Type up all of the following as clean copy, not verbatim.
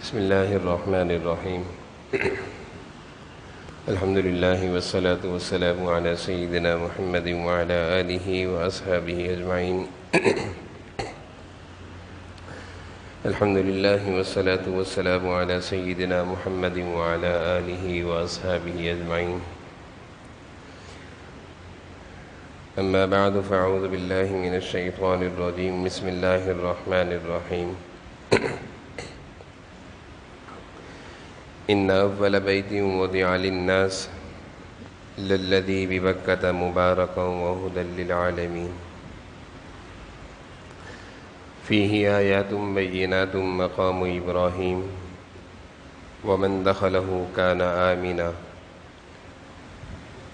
بسم الله الرحمن الرحيم. الحمد لله والصلاة والسلام على سيدنا محمد وعلى آله وأصحابه أجمعين. الحمد لله والصلاة والسلام على سيدنا محمد وعلى آله وأصحابه أجمعين. أما بعد فأعوذ بالله من الشيطان الرجيم. بسم الله الرحمن الرحيم. إن أول بيت وضع للناس للذي ببكة مباركا وهدى للعالمين فيه آيات بينات مقام إبراهيم ومن دخله كان آمنا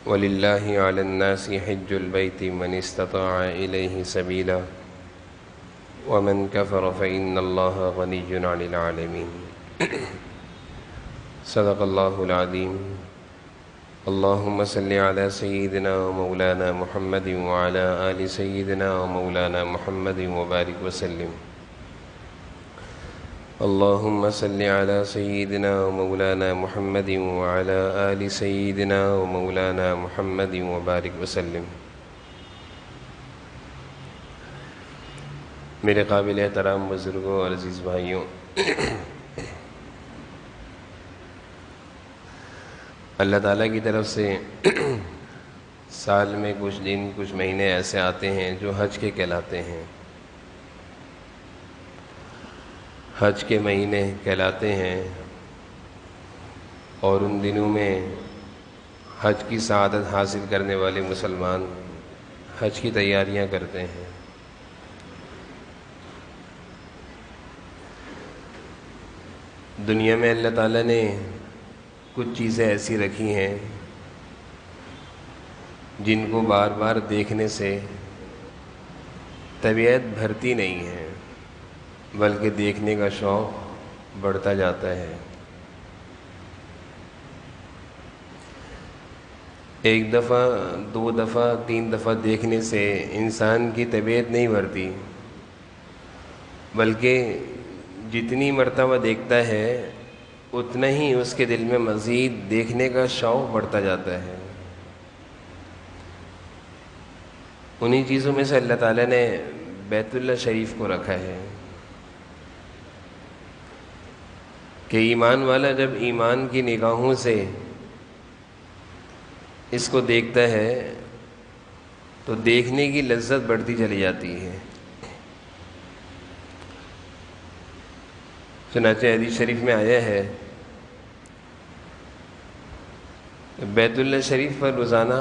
ولله على الناس حج البيت من استطاع إليه سبيلا ومن كفر فإن الله غني عن العالمين. صدق اللہ العظیم. اللہم صل علی سیدنا مولانا محمد وعلی آل سیدنا مولانا محمد وبارک وسلم. اللہم صل علی سیدنا مولانا محمد وعلی آل سیدنا مولانا محمد وبارک وسلم. میرے قابل احترام بزرگوں اور عزیز بھائیوں، اللہ تعالیٰ کی طرف سے سال میں کچھ دن کچھ مہینے ایسے آتے ہیں جو حج کے کہلاتے ہیں. حج کے مہینے کہلاتے ہیں اور ان دنوں میں حج کی سعادت حاصل کرنے والے مسلمان حج کی تیاریاں کرتے ہیں. دنیا میں اللہ تعالیٰ نے کچھ چیزیں ایسی رکھی ہیں جن کو بار بار دیکھنے سے طبیعت بھرتی نہیں ہے بلکہ دیکھنے کا شوق بڑھتا جاتا ہے. ایک دفعہ، دو دفعہ، تین دفعہ دیکھنے سے انسان کی طبیعت نہیں بھرتی، بلکہ جتنی مرتبہ دیکھتا ہے اتنا ہی اس کے دل میں مزید دیکھنے کا شوق بڑھتا جاتا ہے. انہی چیزوں میں سے اللہ تعالیٰ نے بیت اللہ شریف کو رکھا ہے کہ ایمان والا جب ایمان کی نگاہوں سے اس کو دیکھتا ہے تو دیکھنے کی لذت بڑھتی چلی جاتی ہے. چنانچہ حدیث شریف میں آیا ہے بیت اللہ شریف پر روزانہ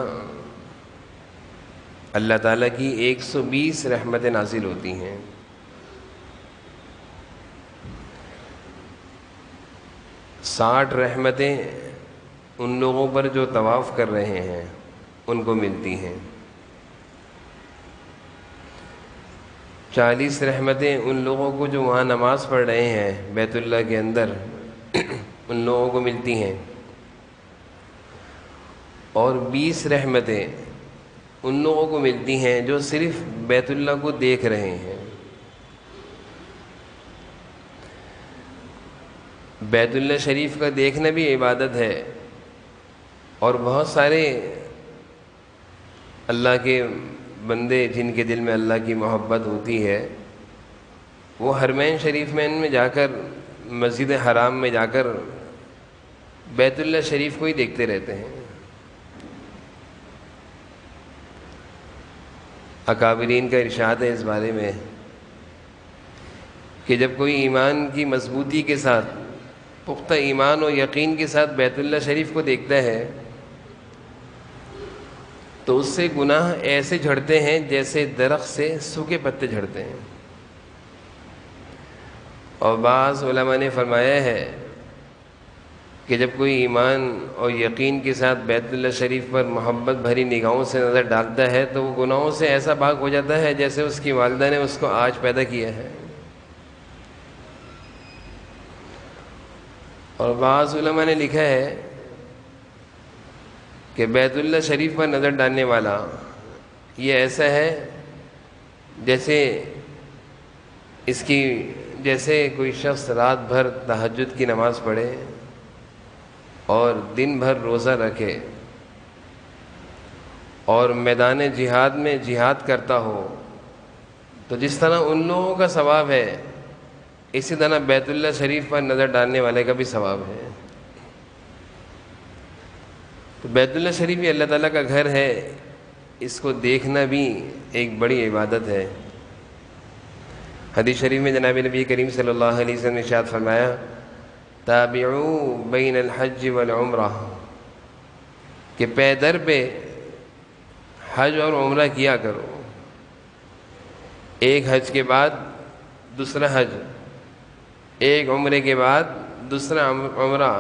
اللہ تعالیٰ کی 120 رحمتیں نازل ہوتی ہیں. 60 رحمتیں ان لوگوں پر جو طواف کر رہے ہیں ان کو ملتی ہیں. 40 رحمتیں ان لوگوں کو جو وہاں نماز پڑھ رہے ہیں بیت اللہ کے اندر ان لوگوں کو ملتی ہیں، اور 20 رحمتیں ان لوگوں کو ملتی ہیں جو صرف بیت اللہ کو دیکھ رہے ہیں. بیت اللہ شریف کا دیکھنا بھی عبادت ہے، اور بہت سارے اللہ کے بندے جن کے دل میں اللہ کی محبت ہوتی ہے وہ حرمین شریف میں ان میں جا کر، مسجد حرام میں جا کر بیت اللہ شریف کو ہی دیکھتے رہتے ہیں. اکابرین کا ارشاد ہے اس بارے میں کہ جب کوئی ایمان کی مضبوطی کے ساتھ، پختہ ایمان و یقین کے ساتھ بیت اللہ شریف کو دیکھتا ہے تو اس سے گناہ ایسے جھڑتے ہیں جیسے درخت سے سوکھے پتے جھڑتے ہیں. اور بعض علماء نے فرمایا ہے کہ جب کوئی ایمان اور یقین کے ساتھ بیت اللہ شریف پر محبت بھری نگاہوں سے نظر ڈالتا ہے تو وہ گناہوں سے ایسا پاک ہو جاتا ہے جیسے اس کی والدہ نے اس کو آج پیدا کیا ہے. اور بعض علماء نے لکھا ہے کہ بیت اللہ شریف پر نظر ڈالنے والا یہ ایسا ہے جیسے اس کی جیسے کوئی شخص رات بھر تہجد کی نماز پڑھے اور دن بھر روزہ رکھے اور میدان جہاد میں جہاد کرتا ہو، تو جس طرح ان لوگوں کا ثواب ہے، اسی طرح بیت اللہ شریف پر نظر ڈالنے والے کا بھی ثواب ہے۔ تو بیت اللہ شریف بھی اللہ تعالیٰ کا گھر ہے، اس کو دیکھنا بھی ایک بڑی عبادت ہے۔ حدیث شریف میں جناب نبی کریم صلی اللہ علیہ وسلم نے ارشاد فرمایا، تابعوا بین الحج والعمرہ، کہ پے در پہ حج اور عمرہ کیا کرو، ایک حج کے بعد دوسرا حج، ایک عمرے کے بعد دوسرا عمرہ،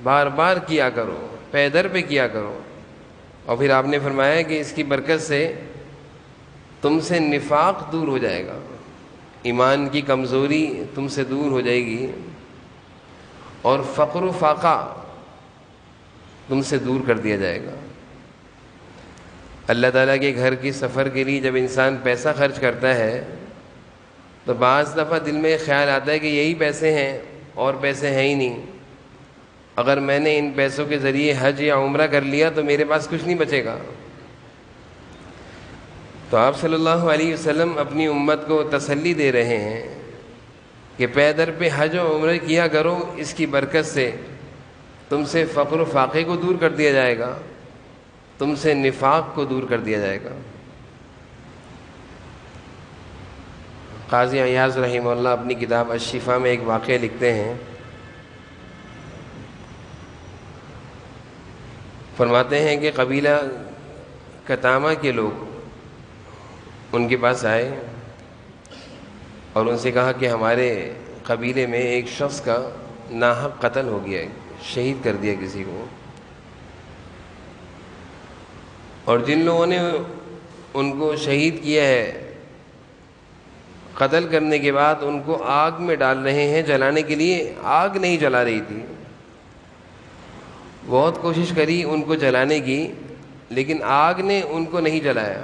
بار بار کیا کرو، پے در پہ کیا کرو۔ اور پھر آپ نے فرمایا کہ اس کی برکت سے تم سے نفاق دور ہو جائے گا، ایمان کی کمزوری تم سے دور ہو جائے گی، اور فقر و فاقہ تم سے دور کر دیا جائے گا۔ اللہ تعالیٰ کے گھر کی سفر کے لیے جب انسان پیسہ خرچ کرتا ہے تو بعض دفعہ دل میں خیال آتا ہے کہ یہی پیسے ہیں اور پیسے ہیں ہی نہیں، اگر میں نے ان پیسوں کے ذریعے حج یا عمرہ کر لیا تو میرے پاس کچھ نہیں بچے گا۔ تو آپ صلی اللہ علیہ وسلم اپنی امت کو تسلی دے رہے ہیں کہ پے در پہ حج و عمرہ کیا کرو، اس کی برکت سے تم سے فقر و فاقے کو دور کر دیا جائے گا، تم سے نفاق کو دور کر دیا جائے گا۔ قاضی ایاز رحمہ اللہ اپنی کتاب الشفا میں ایک واقعہ لکھتے ہیں، فرماتے ہیں کہ قبیلہ کتامہ کے لوگ ان کے پاس آئے اور ان سے کہا کہ ہمارے قبیلے میں ایک شخص کا ناحق قتل ہو گیا ہے، شہید کر دیا کسی کو، اور جن لوگوں نے ان کو شہید کیا ہے قتل کرنے کے بعد ان کو آگ میں ڈال رہے ہیں جلانے کے لیے، آگ نہیں جلا رہی تھی، بہت کوشش کری ان کو جلانے کی لیکن آگ نے ان کو نہیں جلایا۔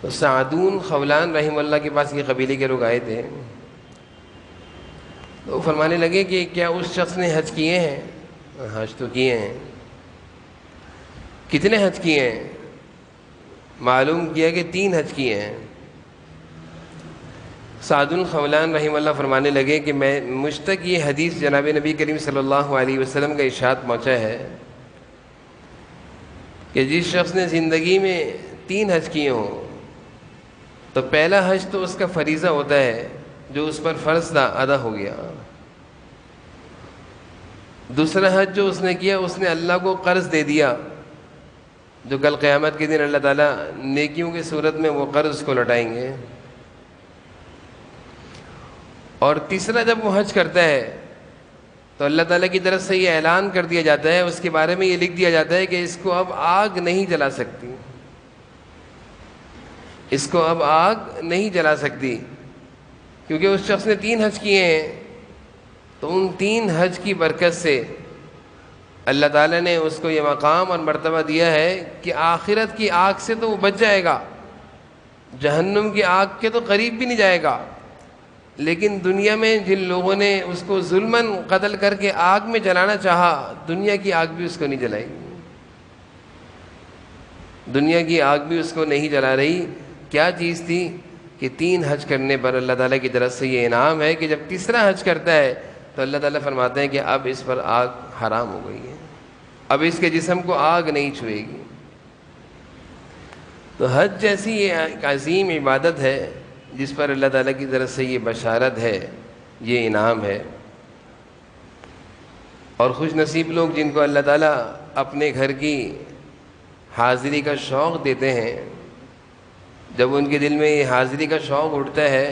تو سعدون خولان رحمہ اللہ کے پاس یہ قبیلے کے لوگ آئے تھے، تو وہ فرمانے لگے کہ کیا اس شخص نے حج کیے ہیں؟ حج تو کیے ہیں۔ کتنے حج کیے ہیں؟ معلوم کیا کہ 3 حج کیے ہیں۔ سعدون خولان رحمہ اللہ فرمانے لگے کہ مجھ تک یہ حدیث جناب نبی کریم صلی اللہ علیہ وسلم کا ارشاد پہنچا ہے کہ جس شخص نے زندگی میں 3 حج کیے ہوں تو پہلا حج تو اس کا فریضہ ہوتا ہے جو اس پر فرض تھا، ادا ہو گیا۔ دوسرا حج جو اس نے کیا، اس نے اللہ کو قرض دے دیا، جو کل قیامت کے دن اللہ تعالیٰ نیکیوں کی صورت میں وہ قرض کو لوٹائیں گے۔ اور تیسرا جب وہ حج کرتا ہے تو اللہ تعالیٰ کی طرف سے یہ اعلان کر دیا جاتا ہے، اس کے بارے میں یہ لکھ دیا جاتا ہے کہ اس کو اب آگ نہیں جلا سکتی، اس کو اب آگ نہیں جلا سکتی، کیونکہ اس شخص نے 3 حج کیے ہیں۔ تو ان 3 حج کی برکت سے اللہ تعالیٰ نے اس کو یہ مقام اور مرتبہ دیا ہے کہ آخرت کی آگ سے تو وہ بچ جائے گا، جہنم کی آگ کے تو قریب بھی نہیں جائے گا، لیکن دنیا میں جن لوگوں نے اس کو ظلماً قتل کر کے آگ میں جلانا چاہا، دنیا کی آگ بھی اس کو نہیں جلائے گی، دنیا کی آگ بھی اس کو نہیں جلا رہی۔ کیا چیز تھی کہ 3 حج کرنے پر اللہ تعالیٰ کی طرف سے یہ انعام ہے کہ جب تیسرا حج کرتا ہے تو اللہ تعالیٰ فرماتے ہیں کہ اب اس پر آگ حرام ہو گئی ہے، اب اس کے جسم کو آگ نہیں چھوئے گی۔ تو حج جیسی یہ ایک عظیم عبادت ہے جس پر اللہ تعالیٰ کی طرف سے یہ بشارت ہے، یہ انعام ہے۔ اور خوش نصیب لوگ جن کو اللہ تعالیٰ اپنے گھر کی حاضری کا شوق دیتے ہیں، جب ان کے دل میں یہ حاضری کا شوق اٹھتا ہے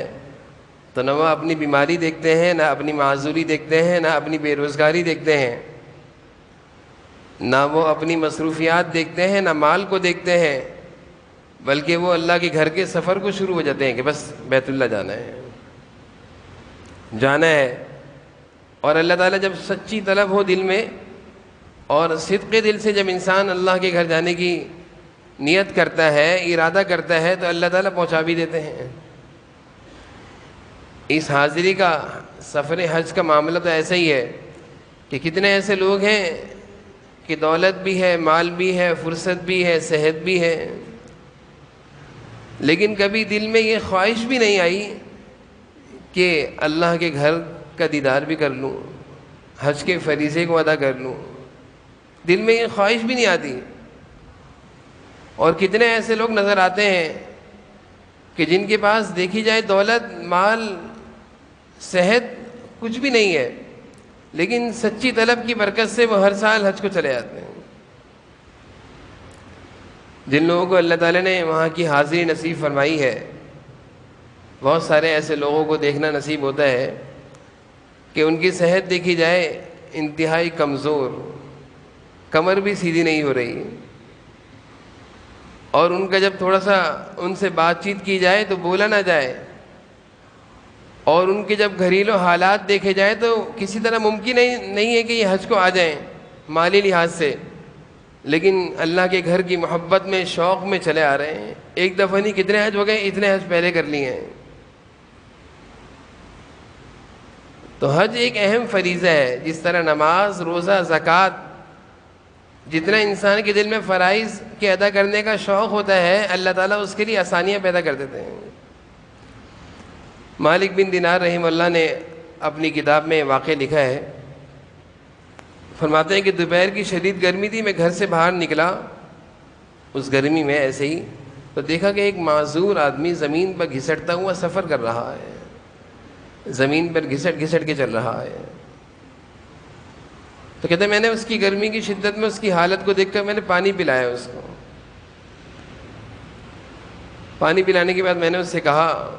تو نہ وہ اپنی بیماری دیکھتے ہیں، نہ اپنی معذوری دیکھتے ہیں، نہ اپنی بے روزگاری دیکھتے ہیں، نہ وہ اپنی مصروفیات دیکھتے ہیں، نہ مال کو دیکھتے ہیں، بلکہ وہ اللہ کے گھر کے سفر کو شروع ہو جاتے ہیں کہ بس بیت اللہ جانا ہے۔ اور اللہ تعالیٰ جب سچی طلب ہو دل میں اور صدق دل سے جب انسان اللہ کے گھر جانے کی نیت کرتا ہے، ارادہ کرتا ہے، تو اللہ تعالیٰ پہنچا بھی دیتے ہیں۔ اس حاضری کا سفر حج کا معاملہ تو ایسا ہی ہے کہ کتنے ایسے لوگ ہیں کہ دولت بھی ہے، مال بھی ہے، فرصت بھی ہے، صحت بھی ہے، لیکن کبھی دل میں یہ خواہش بھی نہیں آئی کہ اللہ کے گھر کا دیدار بھی کر لوں، حج کے فریضے کو ادا کر لوں، دل میں یہ خواہش بھی نہیں آتی۔ اور کتنے ایسے لوگ نظر آتے ہیں کہ جن کے پاس دیکھی جائے دولت، مال، صحت کچھ بھی نہیں ہے، لیکن سچی طلب کی برکت سے وہ ہر سال حج کو چلے جاتے ہیں۔ جن لوگوں کو اللہ تعالیٰ نے وہاں کی حاضری نصیب فرمائی ہے، بہت سارے ایسے لوگوں کو دیکھنا نصیب ہوتا ہے کہ ان کی صحت دیکھی جائے انتہائی کمزور، کمر بھی سیدھی نہیں ہو رہی، اور ان کا جب تھوڑا سا ان سے بات چیت کی جائے تو بولا نہ جائے، اور ان کے جب گھریلو حالات دیکھے جائیں تو کسی طرح ممکن نہیں ہے کہ یہ حج کو آ جائیں مالی لحاظ سے، لیکن اللہ کے گھر کی محبت میں، شوق میں چلے آ رہے ہیں۔ ایک دفعہ نہیں، کتنے حج ہو گئے، اتنے حج پہلے کر لیے ہیں۔ تو حج ایک اہم فریضہ ہے، جس طرح نماز، روزہ، زکوٰۃ، جتنا انسان کے دل میں فرائض کے ادا کرنے کا شوق ہوتا ہے، اللہ تعالیٰ اس کے لیے آسانیاں پیدا کر دیتے ہیں۔ مالک بن دینار رحمہ اللہ نے اپنی کتاب میں واقعہ لکھا ہے، فرماتے ہیں کہ دوپہر کی شدید گرمی تھی، میں گھر سے باہر نکلا اس گرمی میں ایسے ہی، تو دیکھا کہ ایک معذور آدمی زمین پر گھسٹتا ہوا سفر کر رہا ہے، زمین پر گھسٹ گھسٹ کے چل رہا ہے۔ تو کہتے ہیں میں نے اس کی گرمی کی شدت میں اس کی حالت کو دیکھ کر میں نے پانی پلایا اس کو۔ پانی پلانے کے بعد میں نے اس سے کہا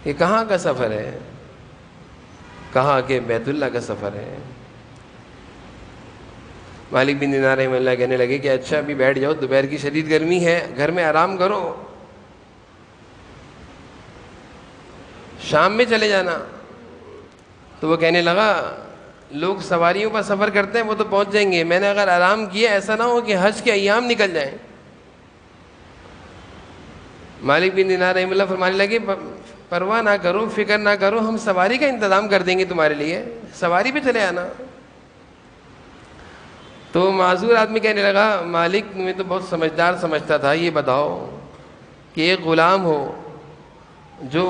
کہ کہاں کا سفر ہے؟ کہا کہ بیت اللہ کا سفر ہے۔ مالک بن دینار رحمہ اللہ کہنے لگے کہ اچھا ابھی بیٹھ جاؤ، دوپہر کی شدید گرمی ہے، گھر میں آرام کرو، شام میں چلے جانا۔ تو وہ کہنے لگا لوگ سواریوں پر سفر کرتے ہیں، وہ تو پہنچ جائیں گے، میں نے اگر آرام کیا ایسا نہ ہو کہ حج کے ایام نکل جائیں۔ مالک بن دینار رحمہ اللہ فرمانے لگے پرواہ نہ کرو، فکر نہ کرو، ہم سواری کا انتظام کر دیں گے تمہارے لیے، سواری پہ چلے آنا۔ تو معذور آدمی کہنے لگا مالک میں تو بہت سمجھدار سمجھتا تھا، یہ بتاؤ کہ ایک غلام ہو جو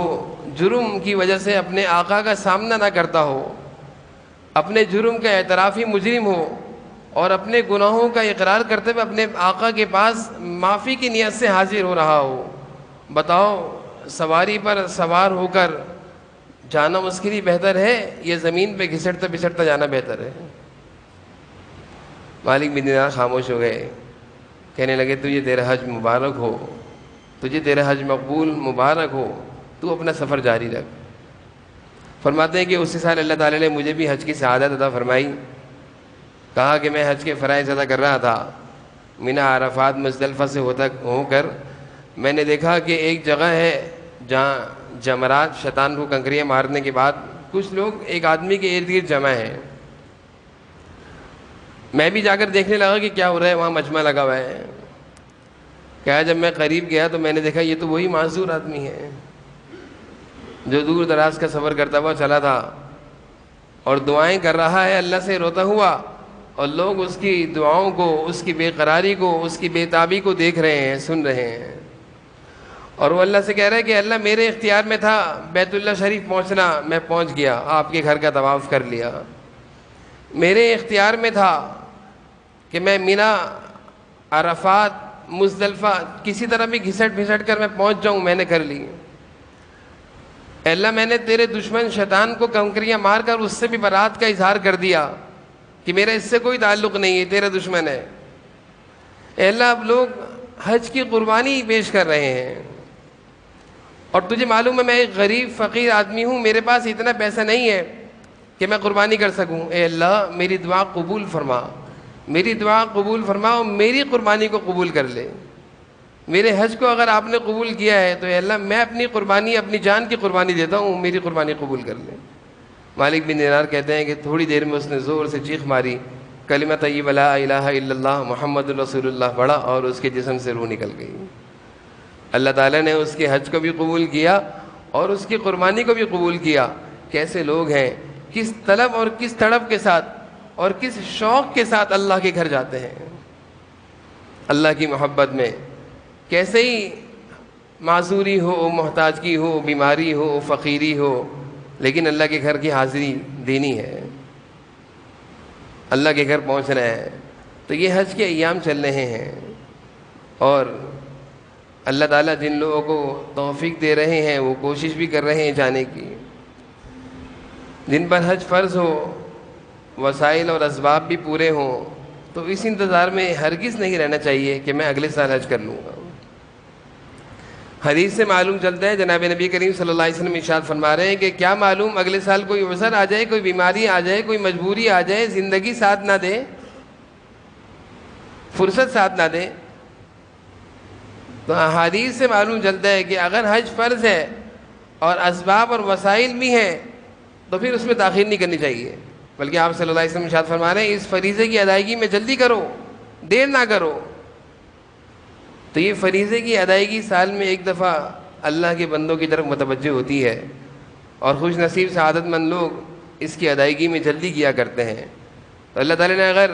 جرم کی وجہ سے اپنے آقا کا سامنا نہ کرتا ہو، اپنے جرم کا اعترافی مجرم ہو، اور اپنے گناہوں کا اقرار کرتے ہوئے اپنے آقا کے پاس معافی کی نیت سے حاضر ہو رہا ہو، بتاؤ سواری پر سوار ہو کر جانا اس کے لیے بہتر ہے یا زمین پہ گھسٹتا پچھڑتا جانا بہتر ہے؟ مالک بن دینار خاموش ہو گئے، کہنے لگے تجھے تیرا حج مبارک ہو، تجھے تیرا حج مقبول مبارک ہو، تو اپنا سفر جاری رکھ۔ فرماتے ہیں کہ اسی سال اللہ تعالیٰ نے مجھے بھی حج کی سعادت عطا فرمائی۔ کہا کہ میں حج کے فرائض ادا کر رہا تھا، مینا، عرفات، مزدلفہ سے ہو کر میں نے دیکھا کہ ایک جگہ ہے جہاں جمرات، شیطان کو کنکریاں مارنے کے بعد کچھ لوگ ایک آدمی کے ارد گرد جمع ہیں۔ میں بھی جا کر دیکھنے لگا کہ کیا ہو رہا ہے، وہاں مجمع لگا ہوا ہے۔ کہا جب میں قریب گیا تو میں نے دیکھا یہ تو وہی معذور آدمی ہے جو دور دراز کا سفر کرتا ہوا چلا تھا اور دعائیں کر رہا ہے اللہ سے روتا ہوا، اور لوگ اس کی دعاؤں کو، اس کی بے قراری کو، اس کی بے تابی کو دیکھ رہے ہیں، سن رہے ہیں، اور وہ اللہ سے کہہ رہا ہے کہ اللہ میرے اختیار میں تھا بیت اللہ شریف پہنچنا، میں پہنچ گیا، آپ کے گھر کا طواف کر لیا۔ میرے اختیار میں تھا کہ میں مینا، عرفات، مزدلفہ کسی طرح بھی گھسٹ پھسٹ کر میں پہنچ جاؤں، میں نے کر لی۔ اے اللہ میں نے تیرے دشمن شیطان کو کنکریاں مار کر اس سے بھی برات کا اظہار کر دیا کہ میرا اس سے کوئی تعلق نہیں ہے، تیرا دشمن ہے۔ اے اللہ اب لوگ حج کی قربانی پیش کر رہے ہیں، اور تجھے معلوم ہے میں ایک غریب فقیر آدمی ہوں، میرے پاس اتنا پیسہ نہیں ہے کہ میں قربانی کر سکوں۔ اے اللہ میری دعا قبول فرما، میری دعا قبول فرما، اور میری قربانی کو قبول کر لے۔ میرے حج کو اگر آپ نے قبول کیا ہے تو اے اللہ میں اپنی قربانی، اپنی جان کی قربانی دیتا ہوں، میری قربانی قبول کر لے۔ مالک بن دینار کہتے ہیں کہ تھوڑی دیر میں اس نے زور سے چیخ ماری، کلمہ طیبہ لا الہ الا اللہ محمد رسول اللہ پڑھا، اور اس کے جسم سے روح نکل گئی۔ اللہ تعالیٰ نے اس کے حج کو بھی قبول کیا اور اس کی قربانی کو بھی قبول کیا. کیسے لوگ ہیں, کس طلب اور کس تڑپ کے ساتھ اور کس شوق کے ساتھ اللہ کے گھر جاتے ہیں, اللہ کی محبت میں. کیسے ہی معذوری ہو, محتاجگی ہو, بیماری ہو, فقیری ہو, لیکن اللہ کے گھر کی حاضری دینی ہے, اللہ کے گھر پہنچنا ہے. تو یہ حج کے ایام چل رہے ہیں, اور اللہ تعالیٰ جن لوگوں کو توفیق دے رہے ہیں وہ کوشش بھی کر رہے ہیں جانے کی. جن پر حج فرض ہو, وسائل اور اسباب بھی پورے ہوں, تو اس انتظار میں ہرگز نہیں رہنا چاہیے کہ میں اگلے سال حج کر لوں گا. حدیث سے معلوم چلتا ہے, جناب نبی کریم صلی اللہ علیہ وسلم ارشاد فرما رہے ہیں کہ کیا معلوم اگلے سال کوئی عذر آ جائے, کوئی بیماری آ جائے, کوئی مجبوری آ جائے, زندگی ساتھ نہ دے, فرصت ساتھ نہ دے. تو احادیث سے معلوم چلتا ہے کہ اگر حج فرض ہے اور اسباب اور وسائل بھی ہیں تو پھر اس میں تاخیر نہیں کرنی چاہیے, بلکہ آپ صلی اللہ علیہ وسلم ارشاد فرما رہے ہیں اس فریضے کی ادائیگی میں جلدی کرو, دیر نہ کرو. تو یہ فریضے کی ادائیگی سال میں ایک دفعہ اللہ کے بندوں کی طرف متوجہ ہوتی ہے, اور خوش نصیب سعادت مند لوگ اس کی ادائیگی میں جلدی کیا کرتے ہیں. تو اللہ تعالیٰ نے اگر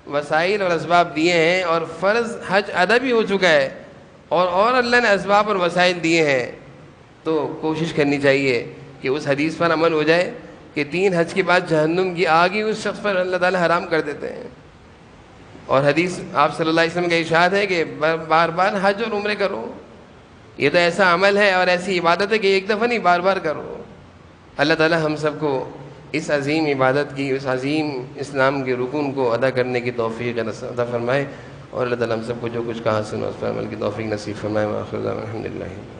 وسائل اور اسباب دیے ہیں اور فرض حج ادا بھی ہو چکا ہے, اور اللہ نے اسباب اور وسائل دیے ہیں, تو کوشش کرنی چاہیے کہ اس حدیث پر عمل ہو جائے کہ 3 حج کے بعد جہنم کی آگ ہی اس شخص پر اللہ تعالیٰ حرام کر دیتے ہیں. اور حدیث آپ صلی اللہ علیہ وسلم کا ارشاد ہے کہ بار بار حج اور عمرے کرو. یہ تو ایسا عمل ہے اور ایسی عبادت ہے کہ ایک دفعہ نہیں, بار بار کرو. اللہ تعالیٰ ہم سب کو اس عظیم عبادت کی, اس عظیم اسلام کے رکن کو ادا کرنے کی توفیق عطا فرمائے, اور اللہ تعالیٰ ہم سب کو جو کچھ کہا سنا اس پر عمل کی توفیق نصیب فرمائے. وآخر دعوانا الحمدللہ.